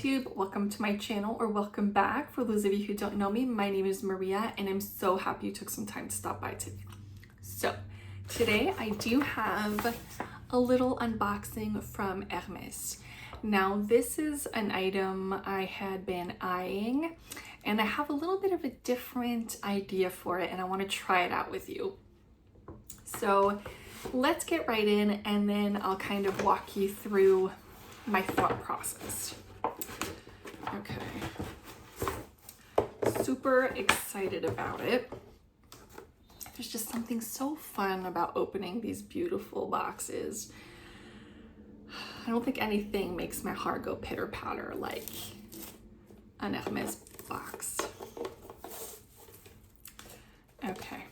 YouTube, welcome to my channel, or welcome back. For those of you who don't know me, my name is Maria and I'm so happy you took some time to stop by today. So today I do have a little unboxing from Hermès. Now this is an item I had been eyeing and I have a little bit of a different idea for it and I want to try it out with you. So let's get right in and then I'll kind of walk you through my thought process. Okay, super excited about it. There's just something so fun about opening these beautiful boxes. I don't think anything makes my heart go pitter patter like an Hermès box. Okay.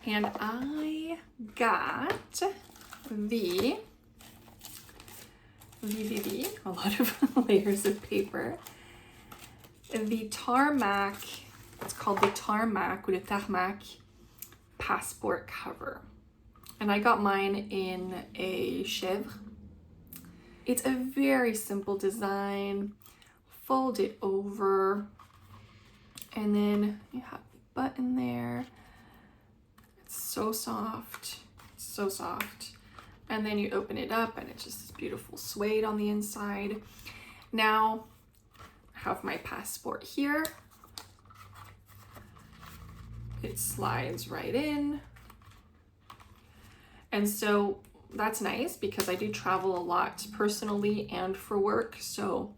And I got a lot of layers of paper. The Tarmac, it's called the Tarmac or the Tarmac Passport cover. And I got mine in a chèvre. It's a very simple design. Fold it over. And then you have the button there. It's so soft, so soft. And then you open it up and it's just this beautiful suede on the inside. Now I have my passport here. It slides right in. And so that's nice because I do travel a lot personally and for work. So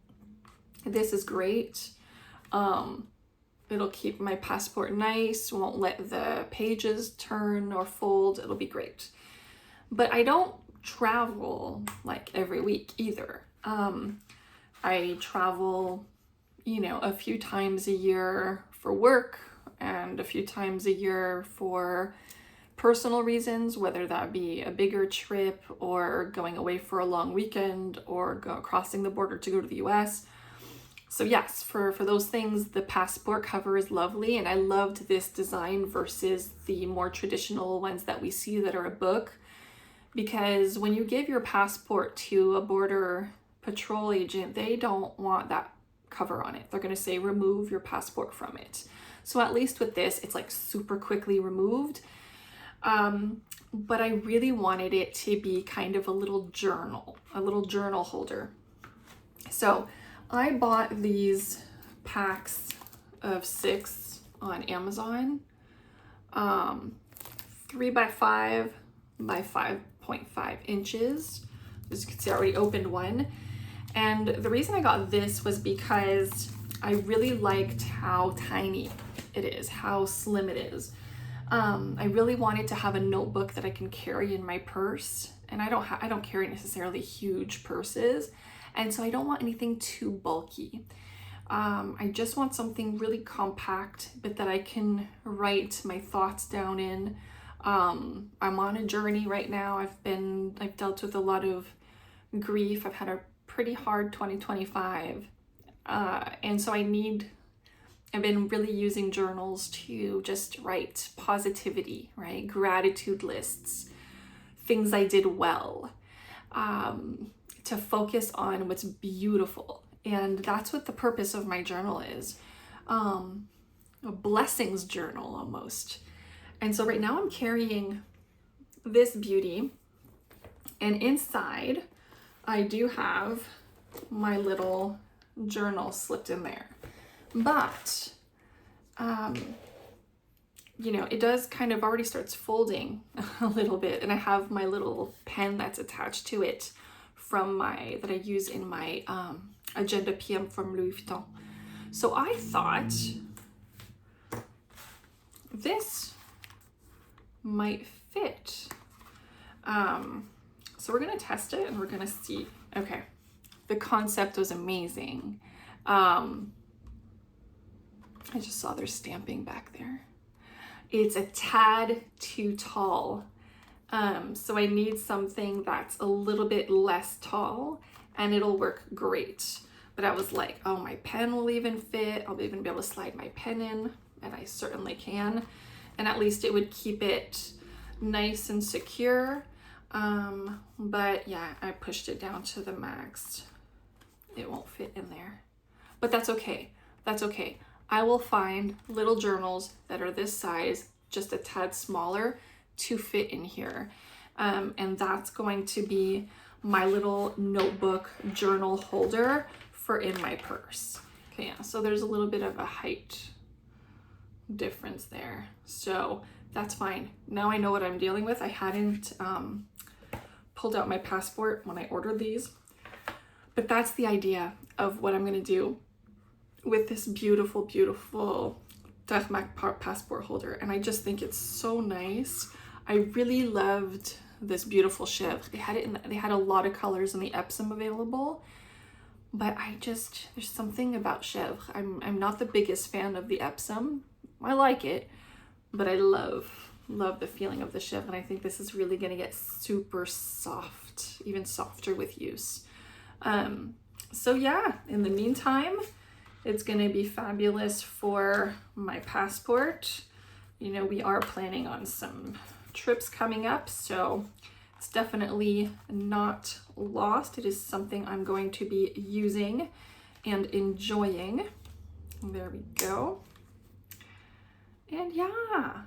this is great. It'll keep my passport nice, won't let the pages turn or fold. It'll be great. But I don't travel like every week either. I travel, a few times a year for work and a few times a year for personal reasons, whether that be a bigger trip or going away for a long weekend or crossing the border to go to the US. So yes, for those things, the passport cover is lovely. And I loved this design versus the more traditional ones that we see that are a book. Because when you give your passport to a border patrol agent, they don't want that cover on it. They're going to say, remove your passport from it. So at least with this, it's like super quickly removed. But I really wanted it to be kind of a little journal holder. So I bought these packs of 6 on Amazon, 3 by 5 by 5.5 inches. As you can see, I already opened one. And the reason I got this was because I really liked how tiny it is, how slim it is. I really wanted to have a notebook that I can carry in my purse. And I don't carry necessarily huge purses. And so I don't want anything too bulky. I just want something really compact, but that I can write my thoughts down in. I'm on a journey right now. I've dealt with a lot of grief. I've had a pretty hard 2025. And so I've been really using journals to just write positivity, right? Gratitude lists, things I did well, to focus on what's beautiful. And that's what the purpose of my journal is. A blessings journal almost. And so right now I'm carrying this beauty, and inside I do have my little journal slipped in there. But, it does kind of already starts folding a little bit, and I have my little pen that's attached to it that I use in my Agenda PM from Louis Vuitton. So I thought this might fit. So we're gonna test it and we're gonna see. Okay, the concept was amazing. I just saw their stamping back there. It's a tad too tall. So I need something that's a little bit less tall and it'll work great. But I was like, oh, my pen will even fit. I'll even be able to slide my pen in, and I certainly can. And at least it would keep it nice and secure. But yeah, I pushed it down to the max. it won't fit in there. But that's okay. That's okay. I will find little journals that are this size, just a tad smaller, to fit in here. And that's going to be my little notebook journal holder for in my purse. Okay, yeah, so there's a little bit of a height difference there. So that's fine. Now I know what I'm dealing with. I hadn't pulled out my passport when I ordered these, but that's the idea of what I'm gonna do with this beautiful, beautiful Tarmac passport holder. And I just think it's so nice. I really loved this beautiful chèvre. They had a lot of colors in the Epsom available, but there's something about chèvre. I'm not the biggest fan of the Epsom. I like it, but I love the feeling of the chèvre, and I think this is really gonna get super soft, even softer with use. So yeah, in the meantime, it's gonna be fabulous for my passport. You know, we are planning on some trips coming up, so it's definitely not lost. It is something I'm going to be using and enjoying. There we go. And yeah,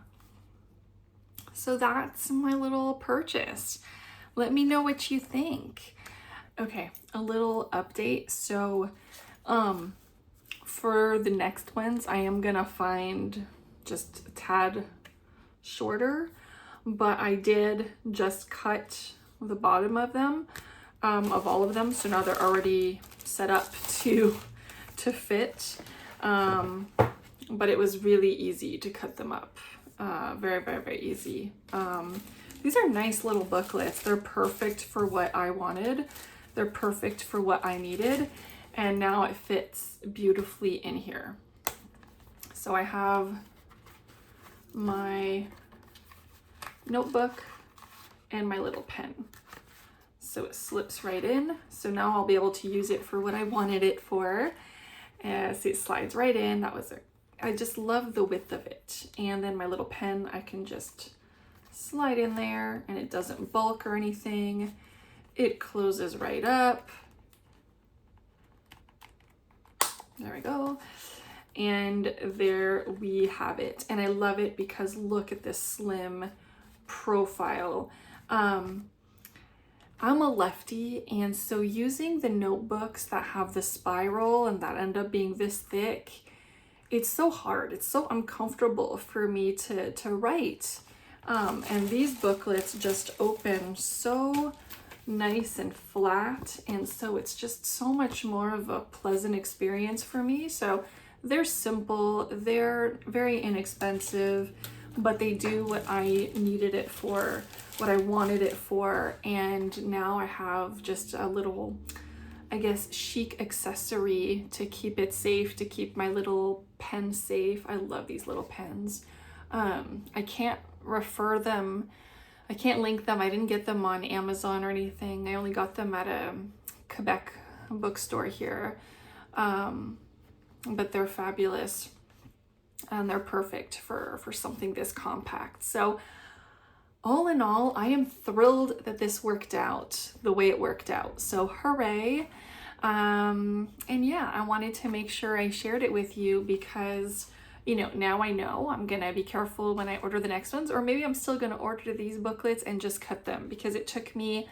so that's my little purchase. Let me know what you think. Okay, a little update. So for the next ones, I am gonna find just a tad shorter, but I did just cut the bottom of them, of all of them. So now they're already set up to fit. But it was really easy to cut them up. Very, very, very easy. These are nice little booklets. They're perfect for what I wanted. They're perfect for what I needed. And now it fits beautifully in here. So I have my notebook and my little pen. So it slips right in. So now I'll be able to use it for what I wanted it for. See, it slides right in. I just love the width of it. And then my little pen, I can just slide in there and it doesn't bulk or anything. It closes right up. There we go. And there we have it. And I love it because look at this slim profile. I'm a lefty, and so using the notebooks that have the spiral and that end up being this thick, it's so hard. It's so uncomfortable for me to write. And these booklets just open so nice and flat, and so it's just so much more of a pleasant experience for me. So they're simple, they're very inexpensive, but they do what I needed it for, what I wanted it for. And now I have just a little, I guess, chic accessory to keep it safe, to keep my little pen safe. I love these little pens. I can't refer them, I can't link them. I didn't get them on Amazon or anything. I only got them at a Quebec bookstore here. But they're fabulous and they're perfect for something this compact. So all in all, I am thrilled that this worked out the way it worked out. So hooray. And yeah, I wanted to make sure I shared it with you because, you know, now I know I'm gonna be careful when I order the next ones, or maybe I'm still gonna order these booklets and just cut them because it took me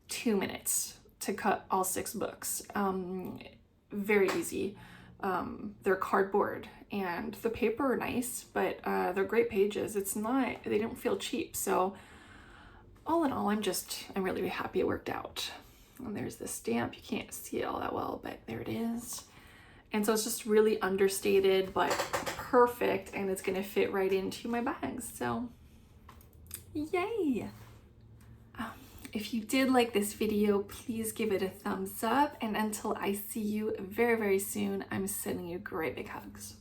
2 minutes to cut all 6 books. Very easy. They're cardboard and the paper are nice, but they're great pages. They don't feel cheap. So all in all, I'm really happy it worked out. And there's this stamp. You can't see it all that well, but there it is. And so it's just really understated, but perfect. And it's gonna fit right into my bags. So yay. If you did like this video, please give it a thumbs up. And until I see you very, very soon, I'm sending you great big hugs.